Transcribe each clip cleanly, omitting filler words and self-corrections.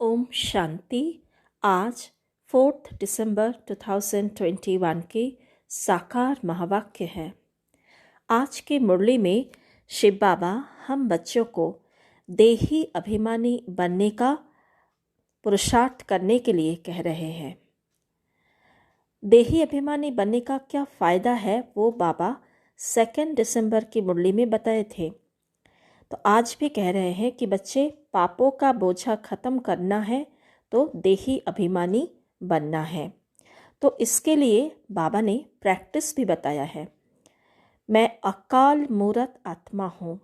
ओम शांति। आज 4 दिसंबर 2021 की साकार महावाक्य है। आज की मुरली में शिव बाबा हम बच्चों को देही अभिमानी बनने का पुरुषार्थ करने के लिए कह रहे हैं। देही अभिमानी बनने का क्या फ़ायदा है वो बाबा 2 दिसंबर की मुरली में बताए थे। तो आज भी कह रहे हैं कि बच्चे, पापों का बोझा ख़त्म करना है तो देही अभिमानी बनना है। तो इसके लिए बाबा ने प्रैक्टिस भी बताया है। मैं अकाल मूरत आत्मा हूँ।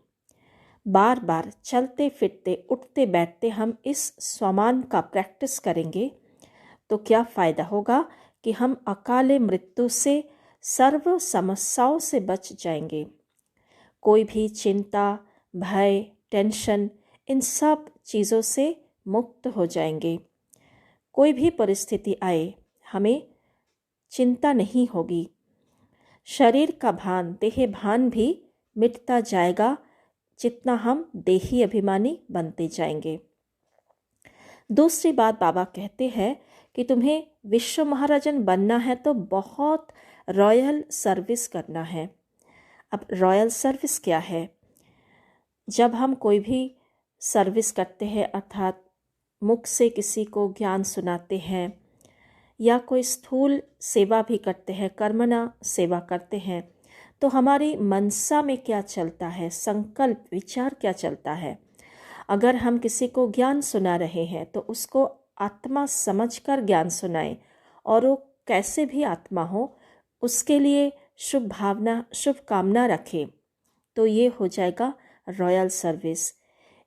बार बार चलते फिरते उठते बैठते हम इस स्वमान का प्रैक्टिस करेंगे तो क्या फ़ायदा होगा कि हम अकाले मृत्यु से सर्व समस्याओं से बच जाएंगे। कोई भी चिंता, भय, टेंशन, इन सब चीज़ों से मुक्त हो जाएंगे। कोई भी परिस्थिति आए हमें चिंता नहीं होगी। शरीर का भान, देह भान भी मिटता जाएगा जितना हम देही अभिमानी बनते जाएंगे। दूसरी बात बाबा कहते हैं कि तुम्हें विश्व महाराजन बनना है तो बहुत रॉयल सर्विस करना है। अब रॉयल सर्विस क्या है? जब हम कोई भी सर्विस करते हैं, अर्थात मुख से किसी को ज्ञान सुनाते हैं या कोई स्थूल सेवा भी करते हैं, कर्मणा सेवा करते हैं, तो हमारी मनसा में क्या चलता है, संकल्प विचार क्या चलता है। अगर हम किसी को ज्ञान सुना रहे हैं तो उसको आत्मा समझकर ज्ञान सुनाएं, और वो कैसे भी आत्मा हो उसके लिए शुभ भावना, शुभ कामना रखें, तो ये हो जाएगा रॉयल सर्विस।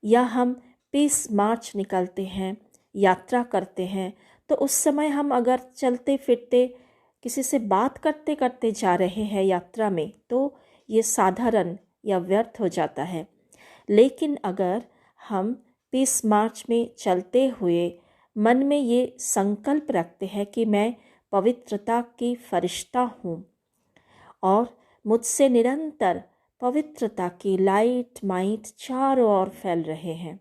या हम पीस मार्च निकलते हैं, यात्रा करते हैं, तो उस समय हम अगर चलते फिरते किसी से बात करते करते जा रहे हैं यात्रा में, तो ये साधारण या व्यर्थ हो जाता है। लेकिन अगर हम पीस मार्च में चलते हुए मन में ये संकल्प रखते हैं कि मैं पवित्रता की फरिश्ता हूँ और मुझसे निरंतर पवित्रता की लाइट माइट चारों ओर फैल रहे हैं,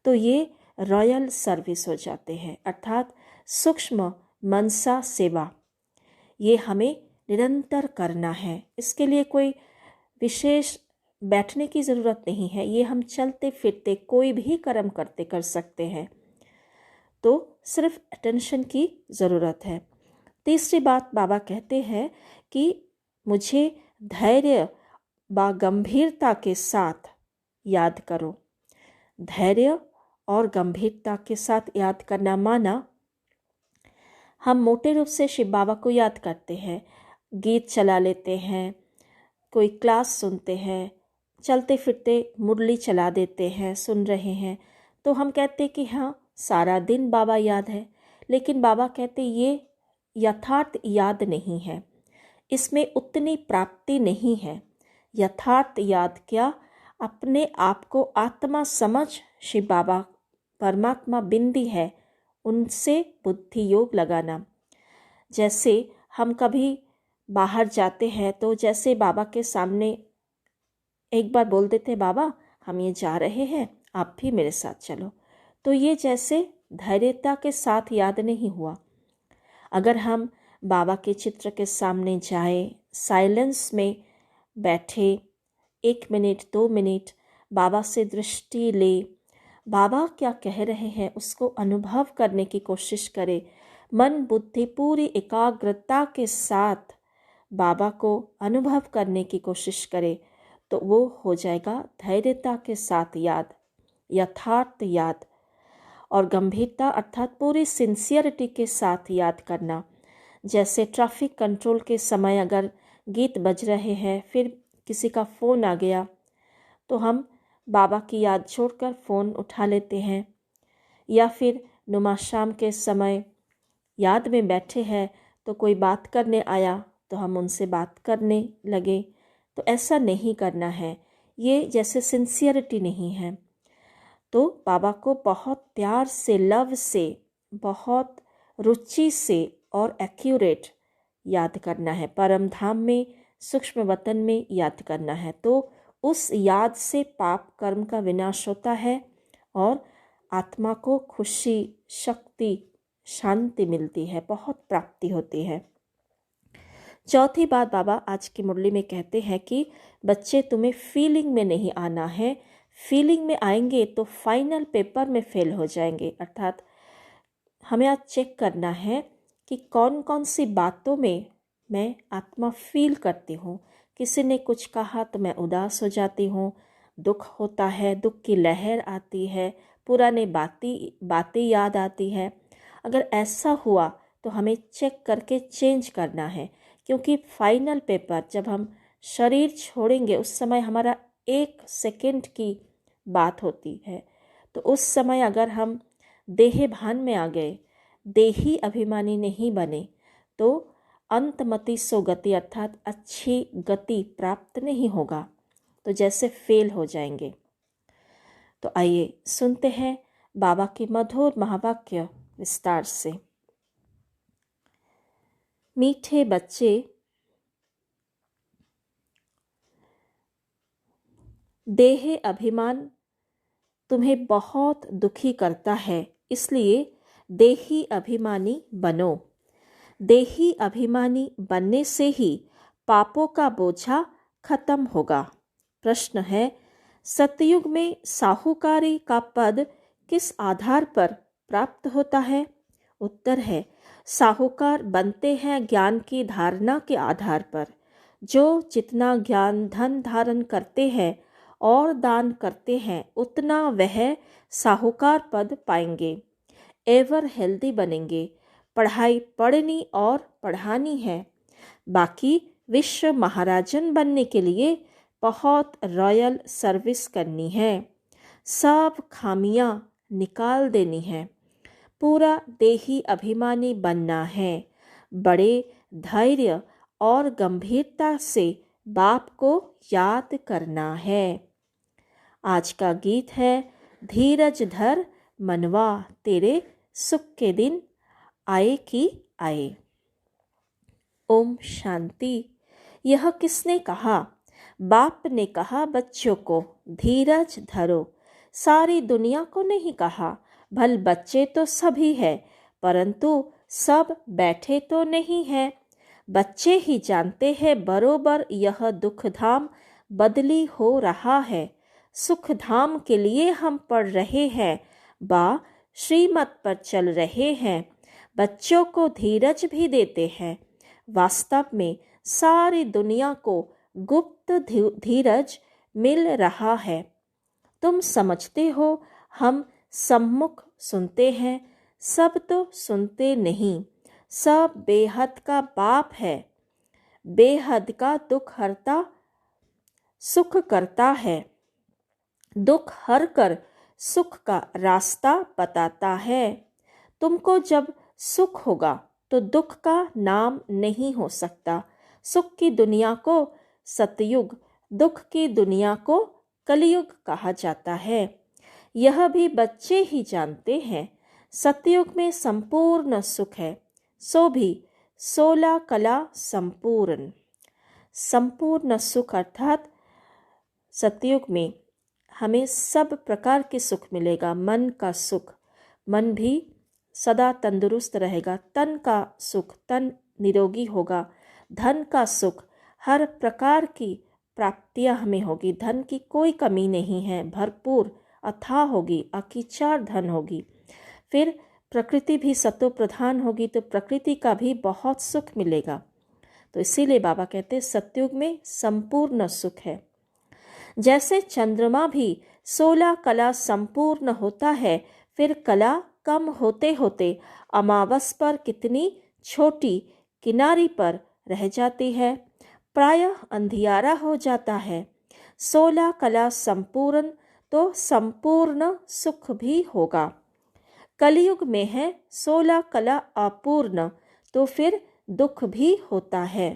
तो ये रॉयल सर्विस हो जाते हैं, अर्थात सूक्ष्म मनसा सेवा। ये हमें निरंतर करना है। इसके लिए कोई विशेष बैठने की ज़रूरत नहीं है। ये हम चलते फिरते कोई भी कर्म करते कर सकते हैं, तो सिर्फ अटेंशन की ज़रूरत है। तीसरी बात बाबा कहते हैं कि मुझे धैर्य व गंभीरता के साथ याद करो। धैर्य और गंभीरता के साथ याद करना माना हम मोटे रूप से शिव बाबा को याद करते हैं, गीत चला लेते हैं, कोई क्लास सुनते हैं, चलते फिरते मुरली चला देते हैं, सुन रहे हैं, तो हम कहते कि हाँ सारा दिन बाबा याद है। लेकिन बाबा कहते ये यथार्थ याद नहीं है, इसमें उतनी प्राप्ति नहीं है। यथार्थ याद क्या, अपने आप को आत्मा समझ शिव बाबा परमात्मा बिंदी है, उनसे बुद्धि योग लगाना। जैसे हम कभी बाहर जाते हैं तो जैसे बाबा के सामने एक बार बोल देते, बाबा हम ये जा रहे हैं, आप भी मेरे साथ चलो, तो ये जैसे धैर्यता के साथ याद नहीं हुआ। अगर हम बाबा के चित्र के सामने जाए, साइलेंस में बैठे, 1 मिनट 2 मिनट बाबा से दृष्टि ले, बाबा क्या कह रहे हैं उसको अनुभव करने की कोशिश करें, मन बुद्धि पूरी एकाग्रता के साथ बाबा को अनुभव करने की कोशिश करें, तो वो हो जाएगा धैर्यता के साथ याद, यथार्थ याद। और गंभीरता अर्थात पूरी सिंसियरिटी के साथ याद करना। जैसे ट्रैफिक कंट्रोल के समय अगर गीत बज रहे हैं, फिर किसी का फ़ोन आ गया, तो हम बाबा की याद छोड़कर फ़ोन उठा लेते हैं। या फिर नुमा शाम के समय याद में बैठे हैं तो कोई बात करने आया तो हम उनसे बात करने लगे, तो ऐसा नहीं करना है। ये जैसे सिंसियरिटी नहीं है। तो बाबा को बहुत प्यार से, लव से, बहुत रुचि से और एक्यूरेट याद करना है। परम धाम में, सूक्ष्म वतन में याद करना है, तो उस याद से पाप कर्म का विनाश होता है और आत्मा को खुशी, शक्ति, शांति मिलती है, बहुत प्राप्ति होती है। चौथी बात बाबा आज की मुरली में कहते हैं कि बच्चे तुम्हें फीलिंग में नहीं आना है, फीलिंग में आएंगे तो फाइनल पेपर में फेल हो जाएंगे। अर्थात हमें आज चेक करना है कि कौन कौन सी बातों में मैं आत्मा फील करती हूँ। किसी ने कुछ कहा तो मैं उदास हो जाती हूँ, दुख होता है, दुख की लहर आती है, पुराने बातें याद आती है। अगर ऐसा हुआ तो हमें चेक करके चेंज करना है, क्योंकि फाइनल पेपर जब हम शरीर छोड़ेंगे उस समय हमारा 1 सेकंड की बात होती है। तो उस समय अगर हम देह भान में आ गए, देही अभिमानी नहीं बने, तो अंतमति सो गति अर्थात अच्छी गति प्राप्त नहीं होगा, तो जैसे फेल हो जाएंगे। तो आइए सुनते हैं बाबा के मधुर महावाक्य विस्तार से। मीठे बच्चे, देह अभिमान तुम्हें बहुत दुखी करता है, इसलिए देही अभिमानी बनो। देही अभिमानी बनने से ही पापों का बोझा खत्म होगा। प्रश्न है, सतयुग में साहूकारी का पद किस आधार पर प्राप्त होता है? उत्तर है, साहूकार बनते हैं ज्ञान की धारणा के आधार पर। जो जितना ज्ञान धन धारण करते हैं और दान करते हैं, उतना वह साहूकार पद पाएंगे, एवर हेल्दी बनेंगे। पढ़ाई पढ़नी और पढ़ानी है। बाकी विश्व महाराजन बनने के लिए बहुत रॉयल सर्विस करनी है, सब खामियां निकाल देनी है, पूरा देही अभिमानी बनना है, बड़े धैर्य और गंभीरता से बाप को याद करना है। आज का गीत है, धीरज धर मनवा, तेरे सुख के दिन आए कि आए। ओम शांति। यह किसने कहा? बाप ने कहा बच्चों को धीरज धरो। सारी दुनिया को नहीं कहा। भल बच्चे तो सभी है, परंतु सब बैठे तो नहीं है। बच्चे ही जानते हैं बरोबर यह दुख धाम बदली हो रहा है। सुख धाम के लिए हम पढ़ रहे हैं, बा श्रीमत पर चल रहे हैं। बच्चों को धीरज भी देते हैं। वास्तव में सारी दुनिया को गुप्त धीरज मिल रहा है। तुम समझते हो हम सम्मुख सुनते हैं, सब तो सुनते नहीं। सब बेहद का बाप है, बेहद का दुख हरता सुख करता है। दुख हर कर सुख का रास्ता बताता है। तुमको जब सुख होगा तो दुख का नाम नहीं हो सकता। सुख की दुनिया को सतयुग, दुख की दुनिया को कलयुग कहा जाता है। यह भी बच्चे ही जानते हैं। सतयुग में संपूर्ण सुख है, सो भी 16 कला संपूर्ण। संपूर्ण सुख अर्थात सतयुग में हमें सब प्रकार के सुख मिलेगा। मन का सुख, मन भी सदा तंदुरुस्त रहेगा। तन का सुख, तन निरोगी होगा। धन का सुख, हर प्रकार की प्राप्तियां हमें होगी। धन की कोई कमी नहीं है, भरपूर अथाह होगी, अकीचार धन होगी। फिर प्रकृति भी सतो प्रधान होगी, तो प्रकृति का भी बहुत सुख मिलेगा। तो इसीलिए बाबा कहते हैं सतयुग में संपूर्ण सुख है। जैसे चंद्रमा भी 16 कला संपूर्ण होता है, फिर कला कम होते होते अमावस पर कितनी छोटी किनारी पर रह जाती है, प्रायः अंधियारा हो जाता है। 16 कला संपूर्ण तो संपूर्ण सुख भी होगा। कलयुग में है 16 कला अपूर्ण, तो फिर दुख भी होता है।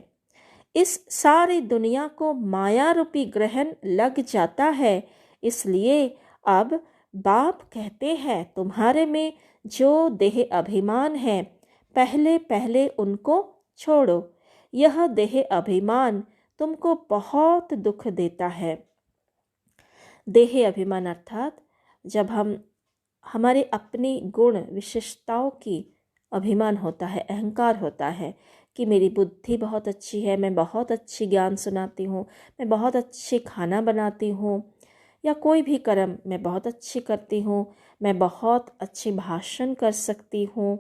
इस सारी दुनिया को माया रूपी ग्रहण लग जाता है। इसलिए अब बाप कहते हैं तुम्हारे में जो देह अभिमान है, पहले पहले उनको छोड़ो। यह देह अभिमान तुमको बहुत दुख देता है। देह अभिमान अर्थात जब हम हमारे अपनी गुण विशेषताओं की अभिमान होता है, अहंकार होता है कि मेरी बुद्धि बहुत अच्छी है, मैं बहुत अच्छी ज्ञान सुनाती हूँ, मैं बहुत अच्छी खाना बनाती हूँ, या कोई भी कर्म मैं बहुत अच्छी करती हूँ, मैं बहुत अच्छी भाषण कर सकती हूँ,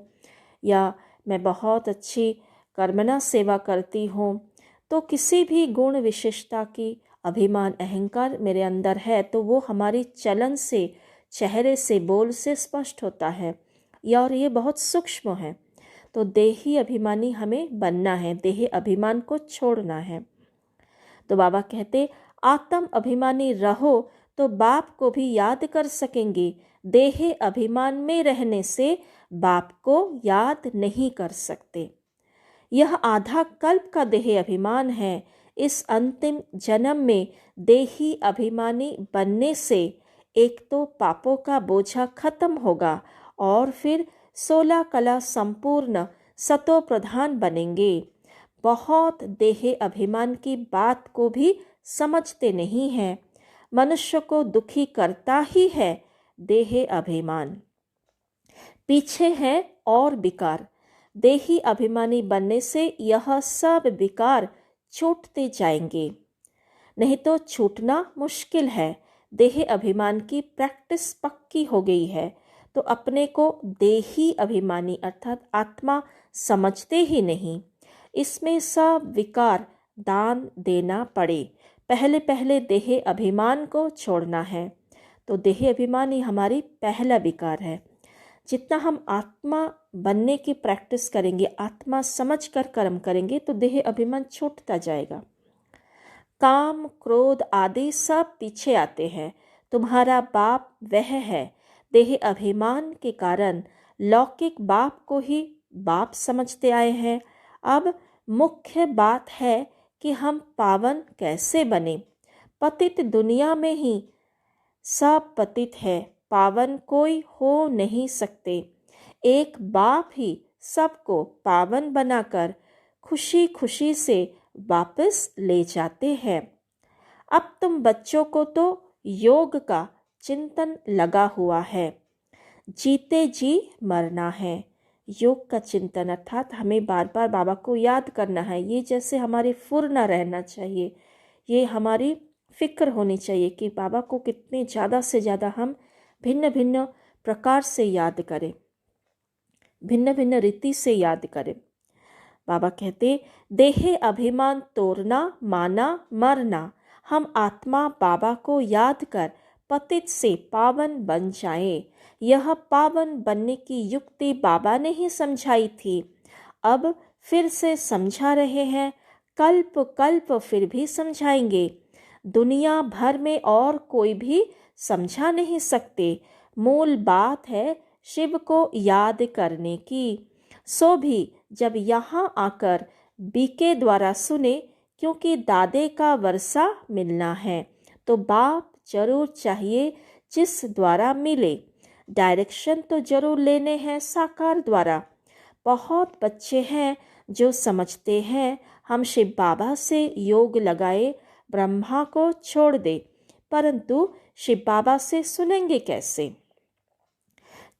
या मैं बहुत अच्छी कर्मणा सेवा करती हूँ। तो किसी भी गुण विशेषता की अभिमान अहंकार मेरे अंदर है तो वो हमारी चलन से, चेहरे से, बोल से स्पष्ट होता है, और ये बहुत सूक्ष्म है। तो देही अभिमानी हमें बनना है, देह अभिमान को छोड़ना है। तो बाबा कहते आत्म अभिमानी रहो तो बाप को भी याद कर सकेंगे, देह अभिमान में रहने से बाप को याद नहीं कर सकते। यह आधा कल्प का देह अभिमान है। इस अंतिम जन्म में देही अभिमानी बनने से एक तो पापों का बोझा खत्म होगा और फिर 16 कला संपूर्ण सतो प्रधान बनेंगे। बहुत देह अभिमान की बात को भी समझते नहीं हैं। मनुष्य को दुखी करता ही है देह अभिमान। पीछे है और विकार। देही अभिमानी बनने से यह सब विकार छूटते जाएंगे, नहीं तो छूटना मुश्किल है। देह अभिमान की प्रैक्टिस पक्की हो गई है तो अपने को देही अभिमानी अर्थात आत्मा समझते ही नहीं। इसमें सब विकार दान देना पड़े। पहले पहले देह अभिमान को छोड़ना है। तो देह अभिमान ही हमारी पहला विकार है। जितना हम आत्मा बनने की प्रैक्टिस करेंगे, आत्मा समझकर कर्म करेंगे तो देह अभिमान छूटता जाएगा। काम क्रोध आदि सब पीछे आते हैं। तुम्हारा बाप वह है। देह अभिमान के कारण लौकिक बाप को ही बाप समझते आए हैं। अब मुख्य बात है कि हम पावन कैसे बने। पतित दुनिया में ही सब पतित है, पावन कोई हो नहीं सकते। एक बाप ही सबको पावन बनाकर खुशी खुशी से वापस ले जाते हैं। अब तुम बच्चों को तो योग का चिंतन लगा हुआ है, जीते जी मरना है। योग का चिंतन अर्थात हमें बार बार बाबा को याद करना है। ये जैसे हमारी फुर्ना रहना चाहिए, ये हमारी फिक्र होनी चाहिए कि बाबा को कितने ज़्यादा से ज़्यादा हम भिन्न भिन्न प्रकार से याद करें, भिन्न भिन्न रीति से याद करें। बाबा कहते देह अभिमान तोड़ना माना मरना। हम आत्मा बाबा को याद कर पतित से पावन बन जाए। यह पावन बनने की युक्ति बाबा ने ही समझाई थी, अब फिर से समझा रहे हैं, कल्प कल्प फिर भी समझाएंगे। दुनिया भर में और कोई भी समझा नहीं सकते। मूल बात है शिव को याद करने की। सो भी जब यहाँ आकर बीके द्वारा सुने, क्योंकि दादे का वर्षा मिलना है तो बाप जरूर चाहिए जिस द्वारा मिले। डायरेक्शन तो जरूर लेने हैं साकार द्वारा। बहुत बच्चे हैं जो समझते हैं हम शिव बाबा से योग लगाए ब्रह्मा को छोड़ दे, परंतु शिव बाबा से सुनेंगे कैसे।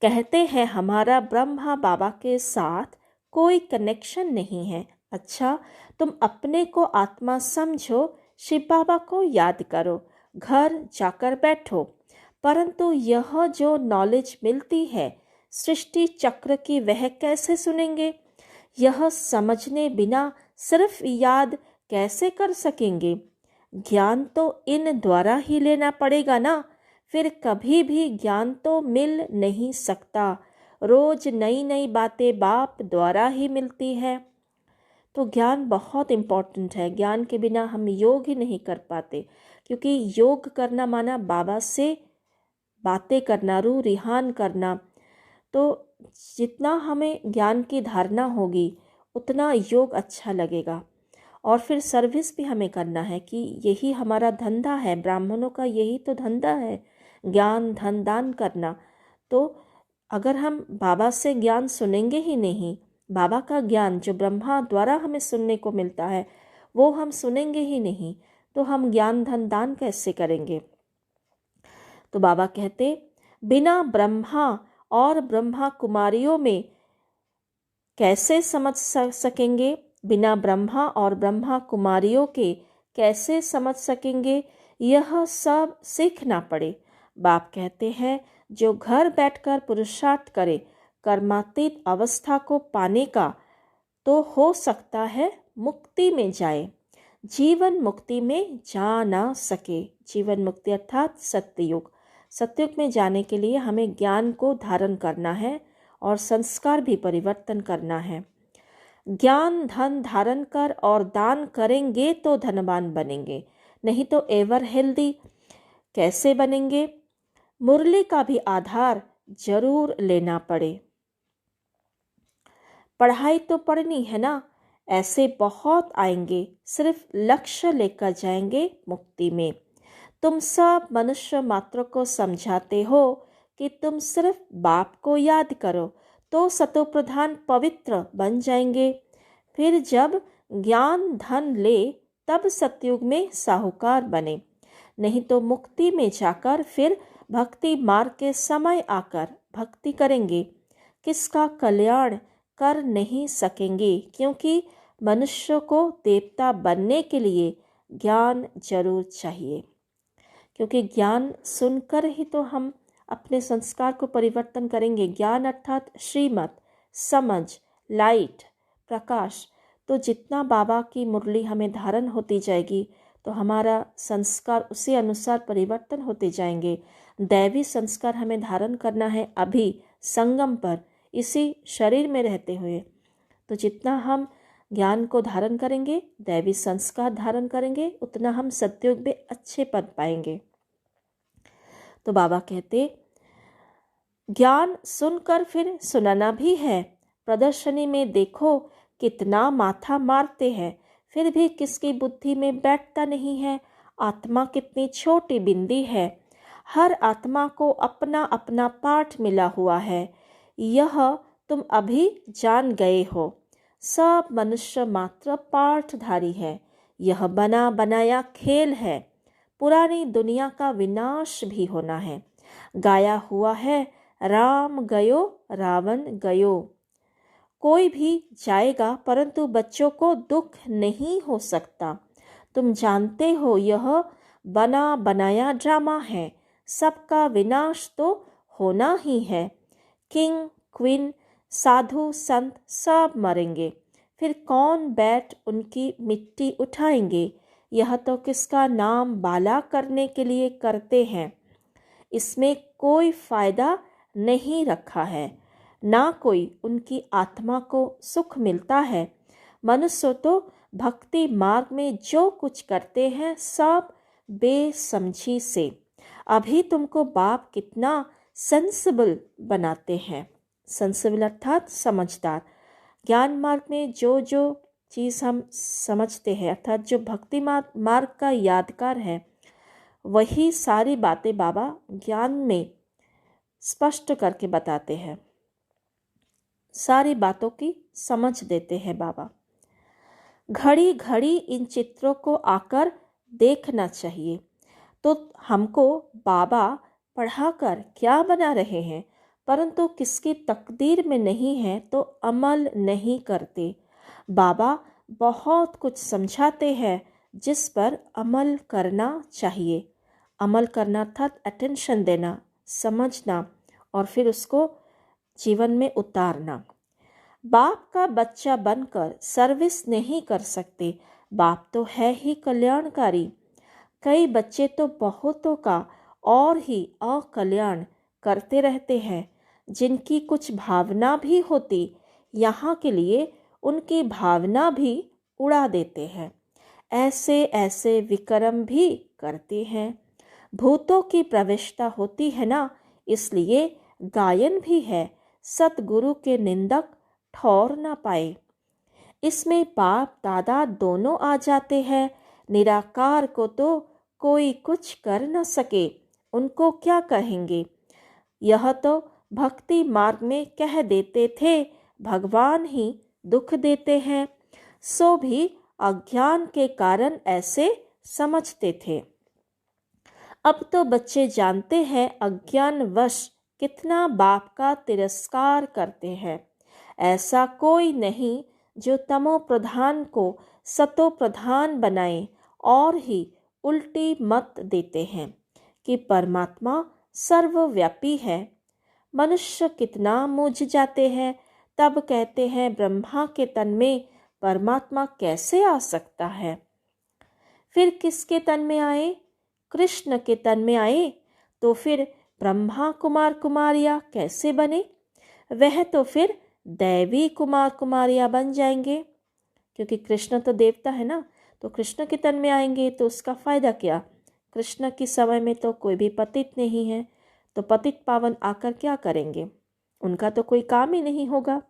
कहते हैं हमारा ब्रह्मा बाबा के साथ कोई कनेक्शन नहीं है। अच्छा, तुम अपने को आत्मा समझो, शिव बाबा को याद करो, घर जाकर बैठो। परंतु यह जो नॉलेज मिलती है सृष्टि चक्र की, वह कैसे सुनेंगे। यह समझने बिना सिर्फ याद कैसे कर सकेंगे। ज्ञान तो इन द्वारा ही लेना पड़ेगा ना, फिर कभी भी ज्ञान तो मिल नहीं सकता। रोज नई नई बातें बाप द्वारा ही मिलती है। तो ज्ञान बहुत इम्पोर्टेंट है। ज्ञान के बिना हम योग ही नहीं कर पाते, क्योंकि योग करना माना बाबा से बातें करना, रूह रिहान करना। तो जितना हमें ज्ञान की धारणा होगी उतना योग अच्छा लगेगा। और फिर सर्विस भी हमें करना है कि यही हमारा धंधा है, ब्राह्मणों का यही तो धंधा है, ज्ञान धन दान करना। तो अगर हम बाबा से ज्ञान सुनेंगे ही नहीं, बाबा का ज्ञान जो ब्रह्मा द्वारा हमें सुनने को मिलता है वो हम सुनेंगे ही नहीं, तो हम ज्ञान धन दान कैसे करेंगे। तो बाबा कहते बिना ब्रह्मा और ब्रह्मा कुमारियों में कैसे समझ सकेंगे? बिना ब्रह्मा और ब्रह्मा कुमारियों के कैसे समझ सकेंगे? यह सब सीखना पड़े। बाप कहते हैं, जो घर बैठकर पुरुषार्थ करे कर्मातीत अवस्था को पाने का, तो हो सकता है मुक्ति में जाए, जीवन मुक्ति में जा ना सके। जीवन मुक्ति अर्थात सत्ययुग। सत्ययुग में जाने के लिए हमें ज्ञान को धारण करना है और संस्कार भी परिवर्तन करना है। ज्ञान धन धारण कर और दान करेंगे तो धनवान बनेंगे, नहीं तो एवर हेल्दी कैसे बनेंगे? मुरली का भी आधार जरूर लेना पड़े। पढ़ाई तो पढ़नी है ना, ऐसे बहुत आएंगे, सिर्फ लक्ष्य लेकर जाएंगे मुक्ति में। तुम सब मनुष्य मात्र को समझाते हो कि तुम सिर्फ बाप को याद करो तो सतोप्रधान पवित्र बन जाएंगे। फिर जब ज्ञान धन ले तब सतयुग में साहूकार बने, नहीं तो मुक्ति में जाकर फिर भक्ति मार्ग के समय आकर भक्ति करेंगे, किसका कल्याण कर नहीं सकेंगे, क्योंकि मनुष्य को देवता बनने के लिए ज्ञान जरूर चाहिए। क्योंकि ज्ञान सुनकर ही तो हम अपने संस्कार को परिवर्तन करेंगे। ज्ञान अर्थात श्रीमत, समझ, लाइट, प्रकाश। तो जितना बाबा की मुरली हमें धारण होती जाएगी तो हमारा संस्कार उसी अनुसार परिवर्तन होते जाएंगे। दैवी संस्कार हमें धारण करना है अभी संगम पर, इसी शरीर में रहते हुए। तो जितना हम ज्ञान को धारण करेंगे, दैवी संस्कार धारण करेंगे, उतना हम सतयुग में अच्छे पद पाएंगे। तो बाबा कहते, ज्ञान सुनकर फिर सुनाना भी है। प्रदर्शनी में देखो कितना माथा मारते हैं, फिर भी किसकी बुद्धि में बैठता नहीं है। आत्मा कितनी छोटी बिंदी है, हर आत्मा को अपना अपना पाठ मिला हुआ है, यह तुम अभी जान गए हो। सब मनुष्य मात्र पाठधारी है, यह बना बनाया खेल है। पुरानी दुनिया का विनाश भी होना है। गाया हुआ है, राम गयो रावण गयो। कोई भी जाएगा परंतु बच्चों को दुख नहीं हो सकता। तुम जानते हो यह बना बनाया ड्रामा है, सबका विनाश तो होना ही है। किंग क्वीन साधु संत सब मरेंगे, फिर कौन बैठ उनकी मिट्टी उठाएंगे? यह तो किसका नाम बाला करने के लिए करते हैं, इसमें कोई फायदा नहीं रखा है, ना कोई उनकी आत्मा को सुख मिलता है। मनुष्य तो भक्ति मार्ग में जो कुछ करते हैं सब बेसमझी से। अभी तुमको बाप कितना सेंसिबल बनाते हैं। सेंसिबल अर्थात समझदार। ज्ञान मार्ग में जो जो चीज़ हम समझते हैं, अर्थात जो भक्ति मार्ग का यादगार है, वही सारी बातें बाबा ज्ञान में स्पष्ट करके बताते हैं। सारी बातों की समझ देते हैं बाबा। घड़ी घड़ी इन चित्रों को आकर देखना चाहिए। तो हमको बाबा पढ़ाकर क्या बना रहे हैं, परंतु किसकी तकदीर में नहीं है तो अमल नहीं करते। बाबा बहुत कुछ समझाते हैं जिस पर अमल करना चाहिए। अमल करना अर्थात अटेंशन देना, समझना और फिर उसको जीवन में उतारना। बाप का बच्चा बनकर सर्विस नहीं कर सकते, बाप तो है ही कल्याणकारी। कई बच्चे तो बहुतों का और ही अकल्याण करते रहते हैं, जिनकी कुछ भावना भी होती यहाँ के लिए उनकी भावना भी उड़ा देते हैं। ऐसे ऐसे विक्रम भी करते हैं। भूतों की प्रविष्टा होती है ना, इसलिए गायन भी है, सतगुरु के निंदक ठौर ना पाए। इसमें बाप दादा दोनों आ जाते हैं। निराकार को तो कोई कुछ कर न सके, उनको क्या कहेंगे? यह तो भक्ति मार्ग में कह देते थे, भगवान ही दुख देते हैं, सो भी अज्ञान के कारण ऐसे समझते थे। अब तो बच्चे जानते हैं अज्ञानवश कितना बाप का तिरस्कार करते हैं। ऐसा कोई नहीं जो तमो प्रधान को सतो प्रधान बनाए और ही उल्टी मत देते हैं कि परमात्मा सर्वव्यापी है। मनुष्य कितना मूझ जाते हैं, तब कहते हैं ब्रह्मा के तन में परमात्मा कैसे आ सकता है। फिर किसके तन में आए? कृष्ण के तन में आए तो फिर ब्रह्मा कुमार कुमारियाँ कैसे बने? वह तो फिर दैवी कुमार कुमारियाँ बन जाएंगे, क्योंकि कृष्ण तो देवता है ना, तो कृष्ण के तन में आएंगे तो उसका फायदा क्या? कृष्ण के समय में तो कोई भी पतित नहीं है, तो पतित पावन आकर क्या करेंगे? उनका तो कोई काम ही नहीं होगा।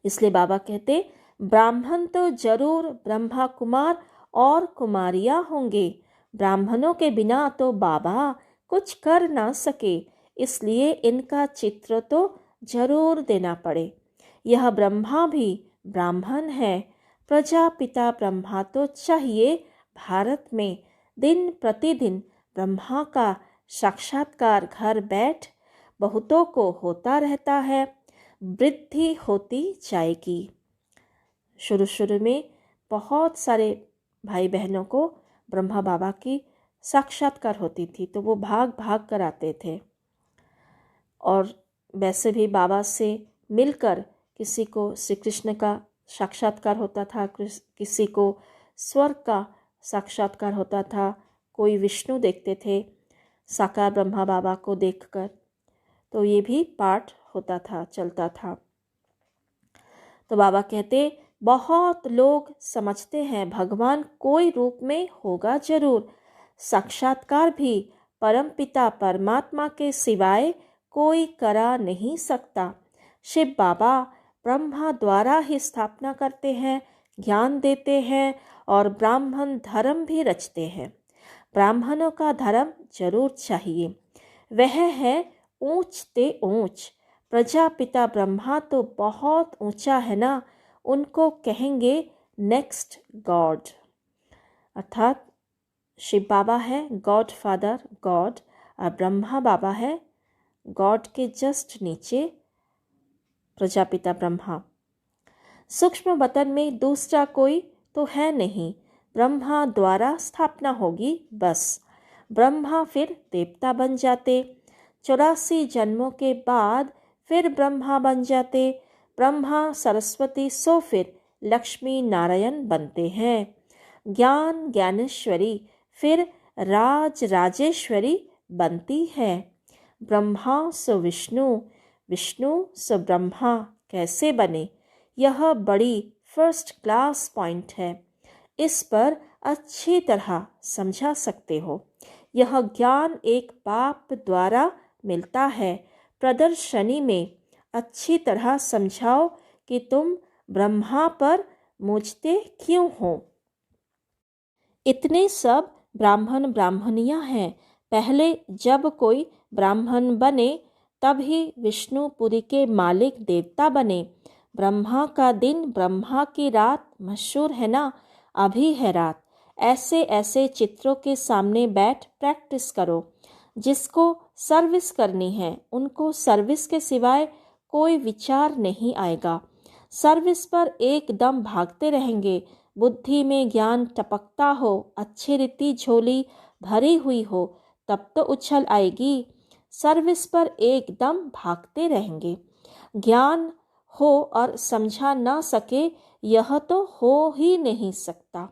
इसलिए बाबा कहते ब्राह्मण तो जरूर ब्रह्मा कुमार और कुमारियाँ होंगे। ब्राह्मणों के बिना तो बाबा कुछ कर ना सके, इसलिए इनका चित्र तो जरूर देना पड़े। यह ब्रह्मा भी ब्राह्मण है। प्रजापिता ब्रह्मा तो चाहिए। भारत में दिन प्रतिदिन ब्रह्मा का साक्षात्कार घर बैठ बहुतों को होता रहता है। वृद्धि होती जाएगी। शुरू में बहुत सारे भाई बहनों को ब्रह्मा बाबा की साक्षात्कार होती थी, तो वो भाग भाग कर आते थे। और वैसे भी बाबा से मिलकर किसी को श्री कृष्ण का साक्षात्कार होता था, किसी को स्वर्ग का साक्षात्कार होता था, कोई विष्णु देखते थे साकार ब्रह्मा बाबा को देखकर। तो ये भी पाठ होता था, चलता था। तो बाबा कहते बहुत लोग समझते हैं भगवान कोई रूप में होगा जरूर। साक्षात्कार भी परमपिता परमात्मा के सिवाय कोई करा नहीं सकता। शिव बाबा ब्रह्मा द्वारा ही स्थापना करते हैं, ज्ञान देते हैं और ब्राह्मण धर्म भी रचते हैं। ब्राह्मणों का धर्म जरूर चाहिए, वह है ऊंच ते ऊंच। प्रजापिता ब्रह्मा तो बहुत ऊंचा है ना, उनको कहेंगे नेक्स्ट गॉड। अर्थात शिव बाबा है गॉड फादर गॉड, और ब्रह्मा बाबा है गॉड के जस्ट नीचे प्रजापिता ब्रह्मा। सूक्ष्म वतन में दूसरा कोई तो है नहीं, ब्रह्मा द्वारा स्थापना होगी बस। ब्रह्मा फिर देवता बन जाते, 84 जन्मों के बाद फिर ब्रह्मा बन जाते। ब्रह्मा सरस्वती सो फिर लक्ष्मी नारायण बनते हैं। ज्ञान ज्ञानेश्वरी फिर राज राजेश्वरी बनती है। ब्रह्मा सो विष्णु, विष्णु सो ब्रह्मा कैसे बने, यह बड़ी फर्स्ट क्लास पॉइंट है। इस पर अच्छी तरह समझा सकते हो। यह ज्ञान एक बाप द्वारा मिलता है। प्रदर्शनी में अच्छी तरह समझाओ कि तुम ब्रह्मा पर मूझते क्यों हो। इतने सब ब्राह्मण ब्राह्मणियाँ हैं। पहले जब कोई ब्राह्मण बने तब ही विष्णुपुरी के मालिक देवता बने। ब्रह्मा का दिन ब्रह्मा की रात मशहूर है ना, अभी है रात। ऐसे ऐसे चित्रों के सामने बैठ प्रैक्टिस करो। जिसको सर्विस करनी है उनको सर्विस के सिवाय कोई विचार नहीं आएगा। सर्विस पर एकदम भागते रहेंगे। बुद्धि में ज्ञान टपकता हो, अच्छी रीति झोली भरी हुई हो, तब तो उछल आएगी। सर्विस पर एकदम भागते रहेंगे। ज्ञान हो और समझा ना सके, यह तो हो ही नहीं सकता।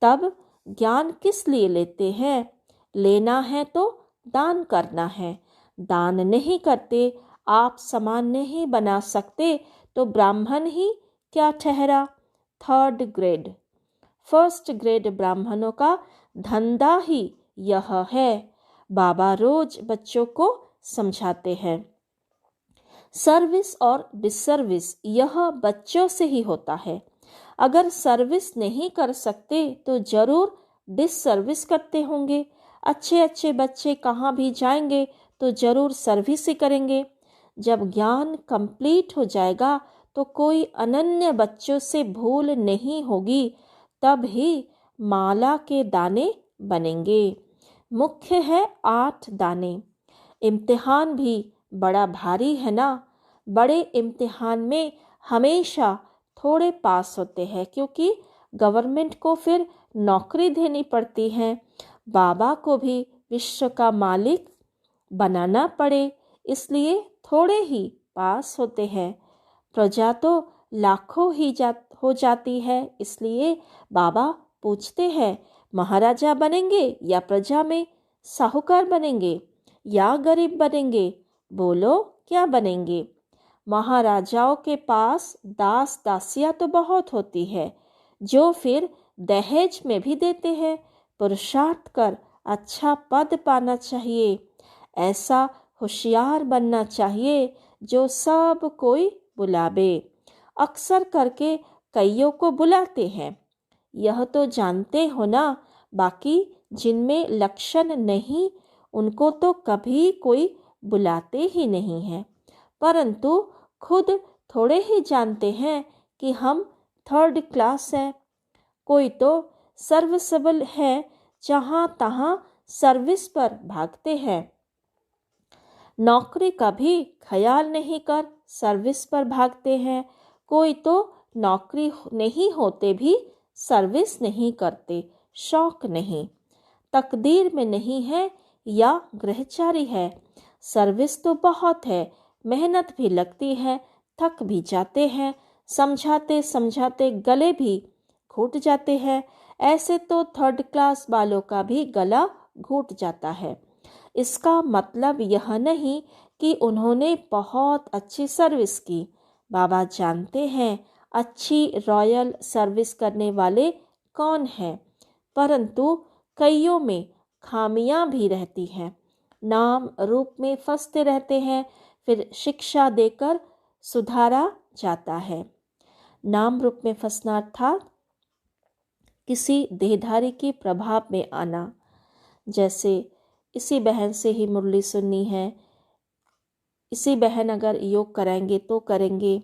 तब ज्ञान किस लिए लेते हैं? लेना है तो दान करना है। दान नहीं करते, आप समान नहीं बना सकते, तो ब्राह्मण ही क्या ठहरा? 3rd grade. 1st ग्रेड ब्राह्मणों का धंधा ही यह है। बाबा रोज बच्चों को समझाते हैं। सर्विस और डिसर्विस यह बच्चों से ही होता है। अगर सर्विस नहीं कर सकते तो जरूर डिसर्विस करते होंगे। अच्छे अच्छे बच्चे कहाँ भी जाएंगे तो जरूर सर्विस ही करेंगे। जब ज्ञान कंप्लीट हो जाएगा तो कोई अनन्य बच्चों से भूल नहीं होगी, तब ही माला के दाने बनेंगे। मुख्य है 8 दाने। इम्तिहान भी बड़ा भारी है ना। बड़े इम्तिहान में हमेशा थोड़े पास होते हैं, क्योंकि गवर्नमेंट को फिर नौकरी देनी पड़ती है। बाबा को भी विश्व का मालिक बनाना पड़े, इसलिए थोड़े ही पास होते हैं। प्रजा तो लाखों ही हो जाती है, इसलिए बाबा पूछते हैं, महाराजा बनेंगे या प्रजा में साहूकार बनेंगे या गरीब बनेंगे? बोलो क्या बनेंगे? महाराजाओं के पास दास दासियां तो बहुत होती है, जो फिर दहेज में भी देते हैं। पुरुषार्थ कर अच्छा पद पाना चाहिए। ऐसा होशियार बनना चाहिए जो सब कोई बुलावे। अक्सर करके कईयों को बुलाते हैं, यह तो जानते हो ना। बाकी जिनमें लक्षण नहीं, उनको तो कभी कोई बुलाते ही नहीं है। परंतु खुद थोड़े ही जानते हैं कि हम 3rd क्लास हैं। कोई तो सर्विसेबल है, जहाँ तहाँ सर्विस पर भागते हैं। नौकरी का भी ख्याल नहीं कर सर्विस पर भागते हैं। कोई तो नौकरी नहीं होते भी सर्विस नहीं करते, शौक नहीं, तकदीर में नहीं है या गृहचारी है। सर्विस तो बहुत है, मेहनत भी लगती है, थक भी जाते हैं, समझाते समझाते गले भी घुट जाते हैं। ऐसे तो 3rd क्लास वालों का भी गला घुट जाता है। इसका मतलब यह नहीं कि उन्होंने बहुत अच्छी सर्विस की। बाबा जानते हैं अच्छी रॉयल सर्विस करने वाले कौन हैं, परंतु कईयों में खामियां भी रहती हैं। नाम रूप में फंसते रहते हैं, फिर शिक्षा देकर सुधारा जाता है। नाम रूप में फंसना अर्थात किसी देहधारी के प्रभाव में आना। जैसे इसी बहन से ही मुरली सुननी है, इसी बहन अगर योग कराएंगे तो करेंगे,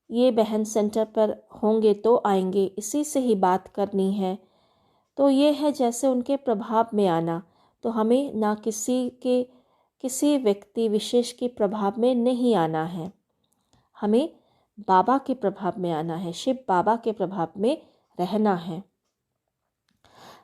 ये बहन सेंटर पर होंगे तो आएंगे, इसी से ही बात करनी है। तो ये है जैसे उनके प्रभाव में आना। तो हमें ना किसी व्यक्ति विशेष के प्रभाव में नहीं आना है, हमें बाबा के प्रभाव में आना है, शिव बाबा के प्रभाव में रहना है।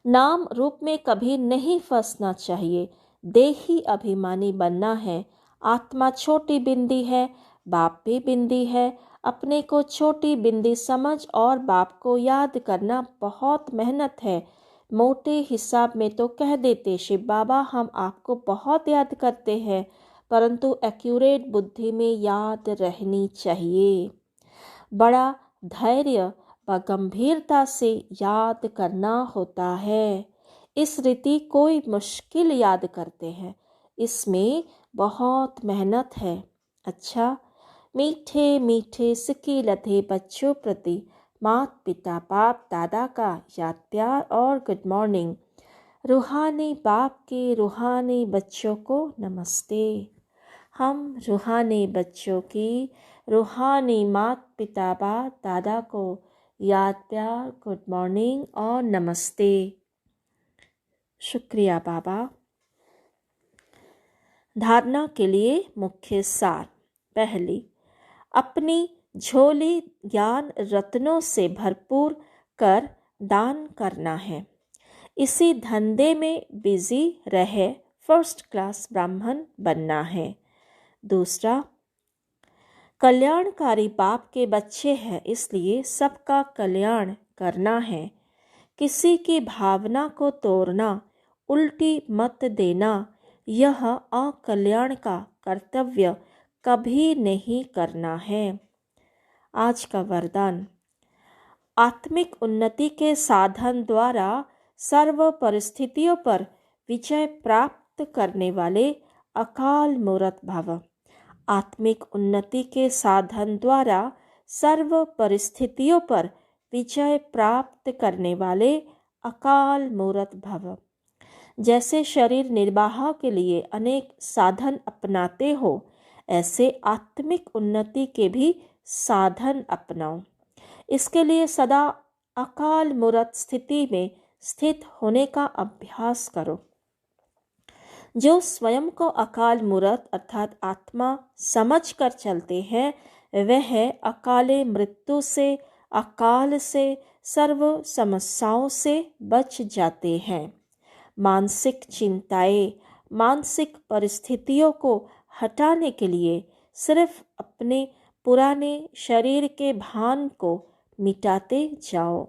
नाम रूप में कभी नहीं फंसना चाहिए, देही अभिमानी बनना है। आत्मा छोटी बिंदी है, बाप भी बिंदी है। अपने को छोटी बिंदी समझ और बाप को याद करना बहुत मेहनत है। मोटे हिसाब में तो कह देते, शिव बाबा हम आपको बहुत याद करते हैं, परंतु एक्यूरेट बुद्धि में याद रहनी चाहिए। बड़ा धैर्य व गंभीरता से याद करना होता है। इस रीति कोई मुश्किल याद करते हैं, इसमें बहुत मेहनत है। अच्छा, मीठे मीठे सिक्के लधे बच्चों प्रति माता पिता बाप दादा का याद प्यार और गुड मॉर्निंग। रूहानी बाप के रूहानी बच्चों को नमस्ते। हम रूहानी बच्चों की रूहानी माता पिता बाप दादा को याद प्यार गुड मॉर्निंग और नमस्ते। शुक्रिया बाबा। धारणा के लिए मुख्य सार। पहली, अपनी झोली ज्ञान रत्नों से भरपूर कर दान करना है। इसी धंधे में बिजी रहे 1st क्लास ब्राह्मण बनना है। दूसरा, कल्याणकारी बाप के बच्चे हैं, इसलिए सबका कल्याण करना है। किसी की भावना को तोड़ना, उल्टी मत देना, यह अकल्याण का कर्तव्य कभी नहीं करना है। आज का वरदान। आत्मिक उन्नति के साधन द्वारा सर्व परिस्थितियों पर विजय प्राप्त करने वाले अकाल मूर्त भव। आत्मिक उन्नति के साधन द्वारा सर्व परिस्थितियों पर विजय प्राप्त करने वाले अकाल मूर्त भव। जैसे शरीर निर्वाह के लिए अनेक साधन अपनाते हो, ऐसे आत्मिक उन्नति के भी साधन अपनाओ। इसके लिए सदा अकाल मूर्त स्थिति में स्थित होने का अभ्यास करो। जो स्वयं को अकाल मूर्त अर्थात आत्मा समझकर चलते हैं वह अकाले मृत्यु से, अकाल से, सर्व समस्याओं से बच जाते हैं। मानसिक चिंताएं, मानसिक परिस्थितियों को हटाने के लिए सिर्फ अपने पुराने शरीर के भान को मिटाते जाओ।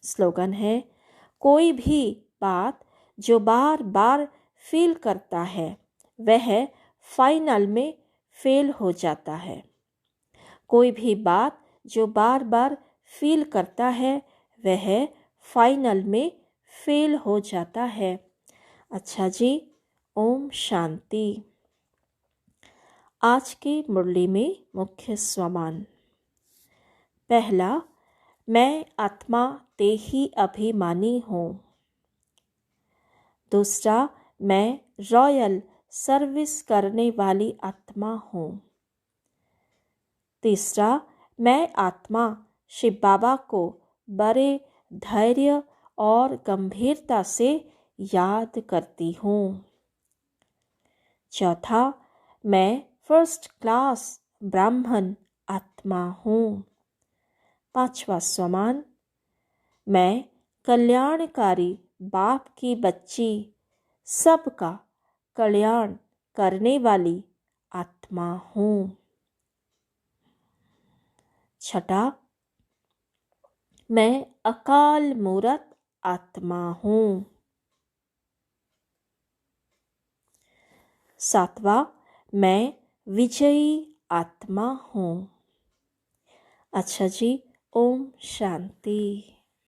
स्लोगन है, कोई भी बात जो बार बार फील करता है वह फाइनल में फेल हो जाता है। कोई भी बात जो बार बार फील करता है वह फाइनल में फेल हो जाता है। अच्छा जी, ओम शांति। आज की मुरली में मुख्य स्वमान। पहला, मैं आत्मा देही अभिमानी हूँ। दूसरा, मैं रॉयल सर्विस करने वाली आत्मा हूँ। तीसरा, मैं आत्मा शिव बाबा को बड़े धैर्य और गंभीरता से याद करती हूँ। चौथा, मैं फर्स्ट क्लास ब्राह्मण आत्मा हूँ। पांचवा स्वमान, मैं कल्याणकारी बाप की बच्ची, सबका कल्याण करने वाली आत्मा हूँ। छठा, मैं अकाल मूर्त आत्मा हूँ। सातवां, मैं विजयी आत्मा हूँ। अच्छा जी, ओम शांति।